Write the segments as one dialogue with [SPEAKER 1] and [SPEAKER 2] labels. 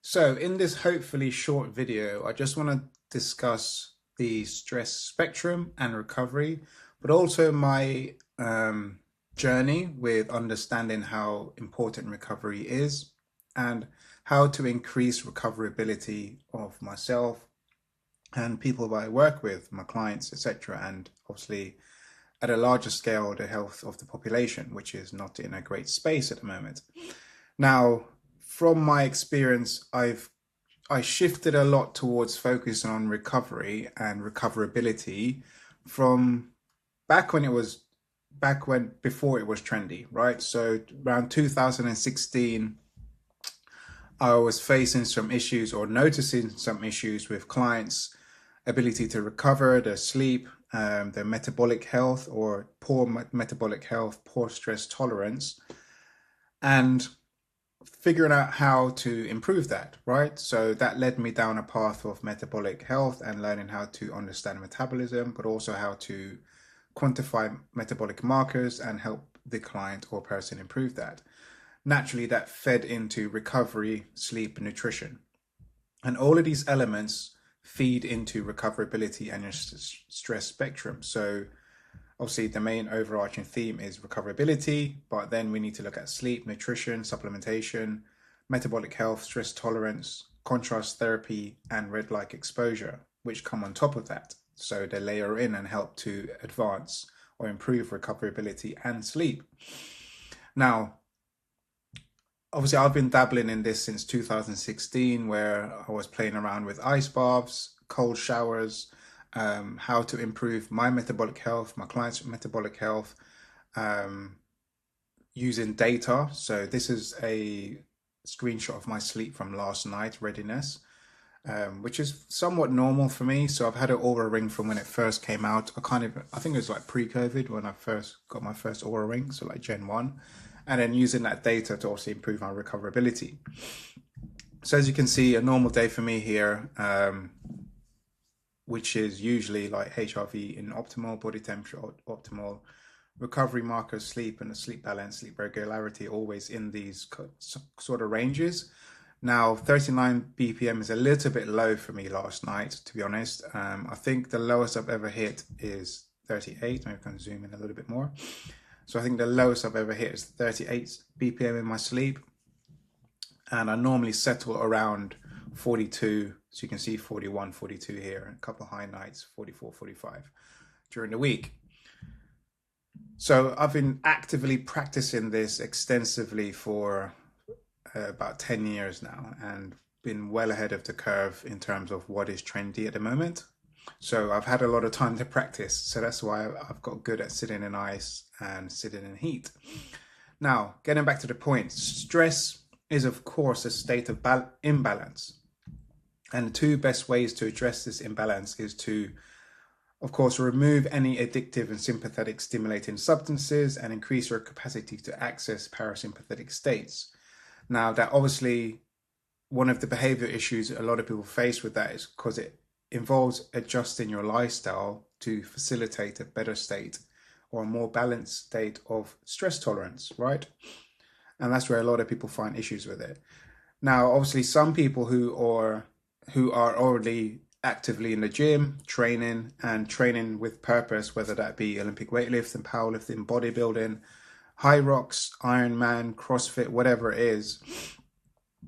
[SPEAKER 1] So in this hopefully short video, I just want to discuss the stress spectrum and recovery, but also my journey with understanding how important recovery is and how to increase recoverability of myself and people that I work with, my clients, etc. And obviously at a larger scale, the health of the population, which is not in a great space at the moment. Now, from my experience, I shifted a lot towards focusing on recovery and recoverability from back when it was back when before it was trendy, right? So around 2016, I was facing some issues or noticing some issues with clients' ability to recover, their sleep, their metabolic health or poor metabolic health, poor stress tolerance, and figuring out how to improve that, right? So that led me down a path of metabolic health and learning how to understand metabolism, but also how to quantify metabolic markers and help the client or person improve that. Naturally, that fed into recovery, sleep, nutrition. And all of these elements feed into recoverability and your stress spectrum. So obviously the main overarching theme is recoverability, but then we need to look at sleep, nutrition, supplementation, metabolic health, stress tolerance, contrast therapy, and red light exposure, which come on top of that. So they layer in and help to advance or improve recoverability and sleep. Now, obviously, I've been dabbling in this since 2016, where I was playing around with ice baths, cold showers, how to improve my metabolic health, my clients' metabolic health, um, using data. So this is a screenshot of my sleep from last night, readiness, which is somewhat normal for me. So I've had an Aura ring from when it first came out. I think it was like pre-COVID when I first got my first Aura ring, so like Gen 1, and then using that data to also improve my recoverability. So as you can see, a normal day for me here, which is usually like HRV in optimal, body temperature optimal, recovery markers, sleep and sleep balance, sleep regularity, always in these sort of ranges. Now, 39 BPM is a little bit low for me last night, to be honest. I think the lowest I've ever hit is 38. Maybe I can zoom in a little bit more. So I think the lowest I've ever hit is 38 BPM in my sleep. And I normally settle around 42. So you can see 41, 42 here, and a couple of high nights, 44, 45 during the week. So I've been actively practicing this extensively for about 10 years now and been well ahead of the curve in terms of what is trendy at the moment. So I've had a lot of time to practice. So that's why I've got good at sitting in ice and sitting in heat. Now, getting back to the point, stress is, of course, a state of imbalance. And the two best ways to address this imbalance is to, of course, remove any addictive and sympathetic stimulating substances and increase your capacity to access parasympathetic states. Now, that obviously one of the behavior issues a lot of people face with that is because it involves adjusting your lifestyle to facilitate a better state or a more balanced state of stress tolerance, right? And that's where a lot of people find issues with it. Now, obviously, some people who are already actively in the gym, training with purpose, whether that be Olympic weightlifting, powerlifting, bodybuilding, high rocks, Ironman, CrossFit, whatever it is,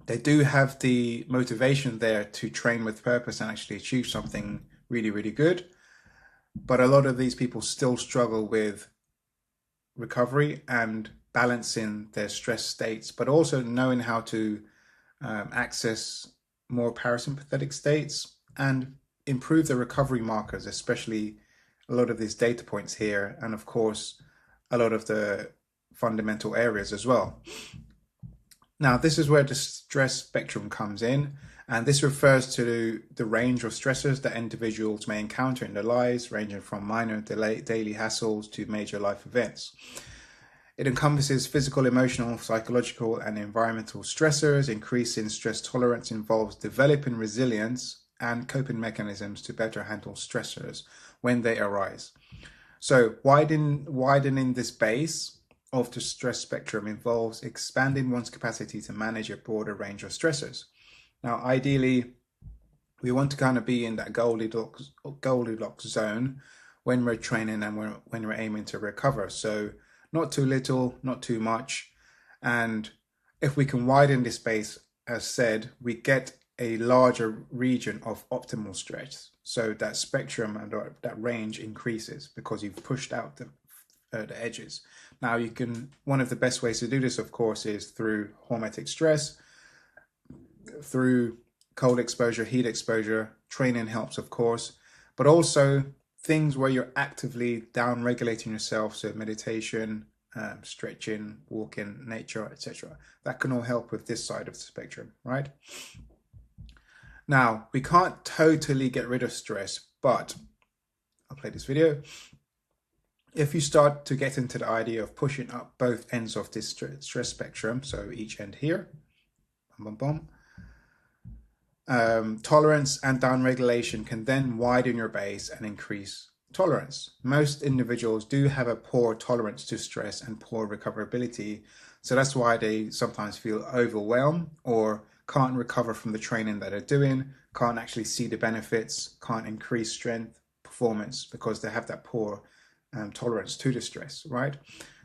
[SPEAKER 1] they do have the motivation there to train with purpose and actually achieve something really, really good. But a lot of these people still struggle with recovery and balancing their stress states, but also knowing how to access more parasympathetic states and improve the recovery markers, especially a lot of these data points here, and of course, a lot of the fundamental areas as well. Now, this is where the stress spectrum comes in, and this refers to the range of stressors that individuals may encounter in their lives, ranging from minor daily hassles to major life events. It encompasses physical, emotional, psychological, and environmental stressors. Increasing stress tolerance involves developing resilience and coping mechanisms to better handle stressors when they arise. So widening this base of the stress spectrum involves expanding one's capacity to manage a broader range of stressors. Now, ideally, we want to kind of be in that Goldilocks zone when we're training and when we're aiming to recover. So not too little, not too much. And if we can widen this space, as said, we get a larger region of optimal stretch. So that spectrum and that range increases because you've pushed out the edges. Now one of the best ways to do this, of course, is through hormetic stress, through cold exposure, heat exposure. Training helps, of course, but also things where you're actively down regulating yourself. So meditation, stretching, walking, nature, etc. That can all help with this side of the spectrum, right? Now, we can't totally get rid of stress, but I'll play this video. If you start to get into the idea of pushing up both ends of this stress spectrum, so each end here, boom, boom, boom, tolerance and down regulation can then widen your base and increase tolerance. Most individuals do have a poor tolerance to stress and poor recoverability, so that's why they sometimes feel overwhelmed or can't recover from the training that they're doing, can't actually see the benefits, can't increase strength, performance, because they have that poor tolerance to the stress, right?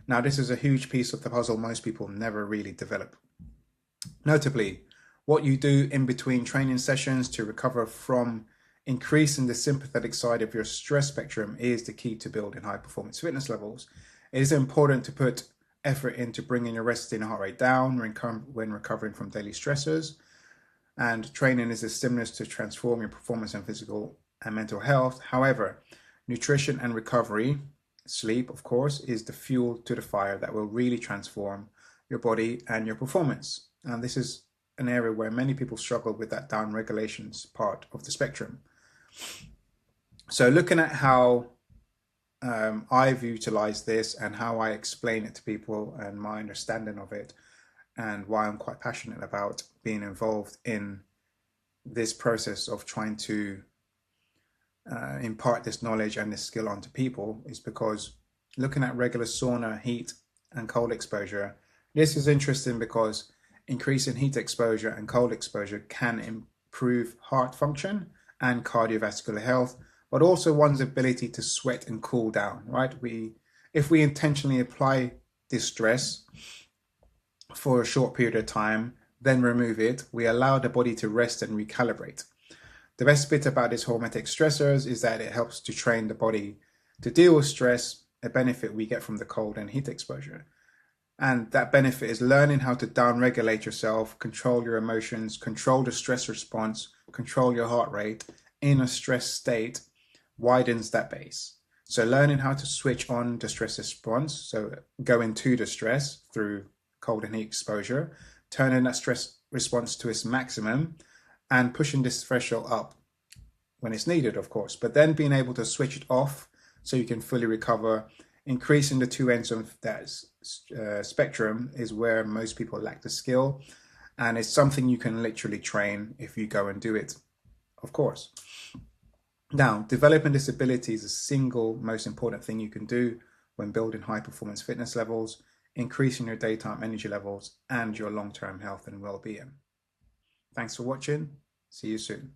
[SPEAKER 1] Now, this is a huge piece of the puzzle most people never really develop. Notably, what you do in between training sessions to recover from increasing the sympathetic side of your stress spectrum is the key to building high performance fitness levels. It is important to put effort into bringing your resting heart rate down when recovering from daily stressors. And training is a stimulus to transform your performance and physical and mental health. However, nutrition and recovery, sleep, of course, is the fuel to the fire that will really transform your body and your performance. And this is an area where many people struggle with that down regulations part of the spectrum. So looking at how I've utilized this and how I explain it to people and my understanding of it, and why I'm quite passionate about being involved in this process of trying to impart this knowledge and this skill onto people, is because looking at regular sauna, heat and cold exposure, this is interesting because increasing heat exposure and cold exposure can improve heart function and cardiovascular health, but also one's ability to sweat and cool down, right? If we intentionally apply this stress for a short period of time, then remove it, we allow the body to rest and recalibrate. The best bit about these hormetic stressors is that it helps to train the body to deal with stress, a benefit we get from the cold and heat exposure. And that benefit is learning how to down-regulate yourself, control your emotions, control the stress response, control your heart rate in a stress state widens that base. So learning how to switch on the stress response, so go into the stress through cold and heat exposure, turning that stress response to its maximum and pushing this threshold up when it's needed, of course, but then being able to switch it off so you can fully recover. Increasing the two ends of that spectrum is where most people lack the skill, and it's something you can literally train if you go and do it, of course. Now, developing this ability is the single most important thing you can do when building high performance fitness levels, increasing your daytime energy levels and your long-term health and well-being. Thanks for watching. See you soon.